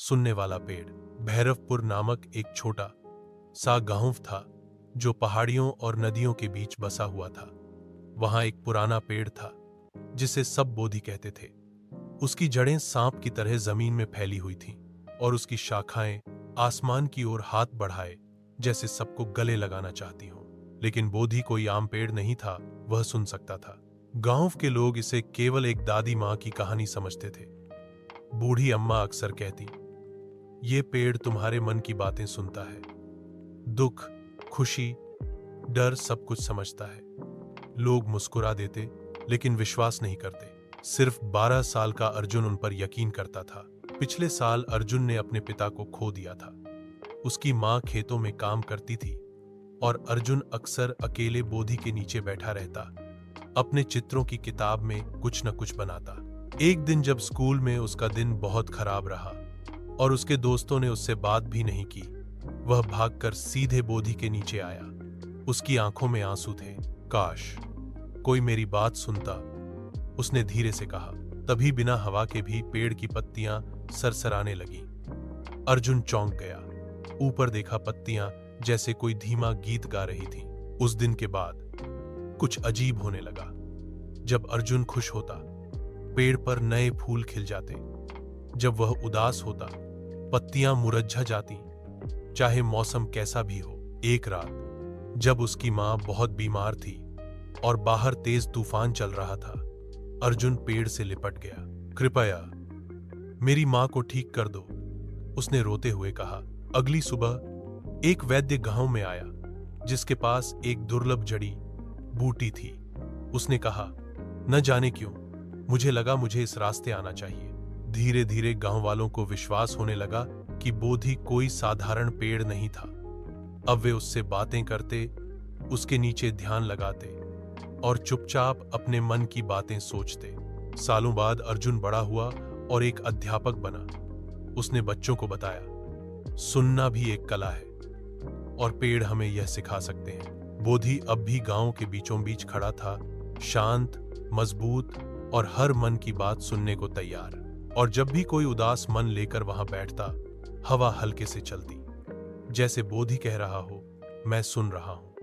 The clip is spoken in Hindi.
सुनने वाला पेड़। भैरवपुर नामक एक छोटा सा गांव था जो पहाड़ियों और नदियों के बीच बसा हुआ था। वहां एक पुराना पेड़ था जिसे सब बोधि कहते थे। उसकी जड़ें सांप की तरह जमीन में फैली हुई थीं और उसकी शाखाएं आसमान की ओर हाथ बढ़ाए जैसे सबको गले लगाना चाहती हों। लेकिन बोधि कोई आम पेड़ नहीं था, वह सुन सकता था। गांव के लोग इसे केवल एक दादी मां की कहानी समझते थे। बूढ़ी अम्मा अक्सर कहती, ये पेड़ तुम्हारे मन की बातें सुनता है, दुख, खुशी, डर सब कुछ समझता है। लोग मुस्कुरा देते लेकिन विश्वास नहीं करते। सिर्फ 12 साल का अर्जुन उन पर यकीन करता था। पिछले साल अर्जुन ने अपने पिता को खो दिया था। उसकी मां खेतों में काम करती थी और अर्जुन अक्सर अकेले बोधि के नीचे बैठा रहता, अपने चित्रों की किताब में कुछ न कुछ बनाता। एक दिन जब स्कूल में उसका दिन बहुत खराब रहा और उसके दोस्तों ने उससे बात भी नहीं की, वह भागकर सीधे बोधि के नीचे आया। उसकी आंखों में आंसू थे। काश कोई मेरी बात सुनता, उसने धीरे से कहा। तभी बिना हवा के भी पेड़ की पत्तियां सरसराने लगी। अर्जुन चौंक गया। ऊपर देखा, पत्तियां जैसे कोई धीमा गीत गा रही थीं। उस दिन के बाद कुछ अजीब होने लगा। जब अर्जुन खुश होता, पेड़ पर नए फूल खिल जाते। जब वह उदास होता, पत्तियां मुरझा जाती, चाहे मौसम कैसा भी हो। एक रात जब उसकी मां बहुत बीमार थी और बाहर तेज तूफान चल रहा था, अर्जुन पेड़ से लिपट गया। कृपया मेरी मां को ठीक कर दो, उसने रोते हुए कहा। अगली सुबह एक वैद्य गांव में आया जिसके पास एक दुर्लभ जड़ी बूटी थी। उसने कहा, न जाने क्यों मुझे लगा मुझे इस रास्ते आना चाहिए। धीरे धीरे गांव वालों को विश्वास होने लगा कि बोधि कोई साधारण पेड़ नहीं था। अब वे उससे बातें करते, उसके नीचे ध्यान लगाते और चुपचाप अपने मन की बातें सोचते। सालों बाद अर्जुन बड़ा हुआ और एक अध्यापक बना। उसने बच्चों को बताया, सुनना भी एक कला है और पेड़ हमें यह सिखा सकते हैं। बोधि अब भी गांव के बीचों बीच खड़ा था, शांत, मजबूत और हर मन की बात सुनने को तैयार। और जब भी कोई उदास मन लेकर वहां बैठता, हवा हल्के से चलती, जैसे बोधि कह रहा हो, मैं सुन रहा हूं।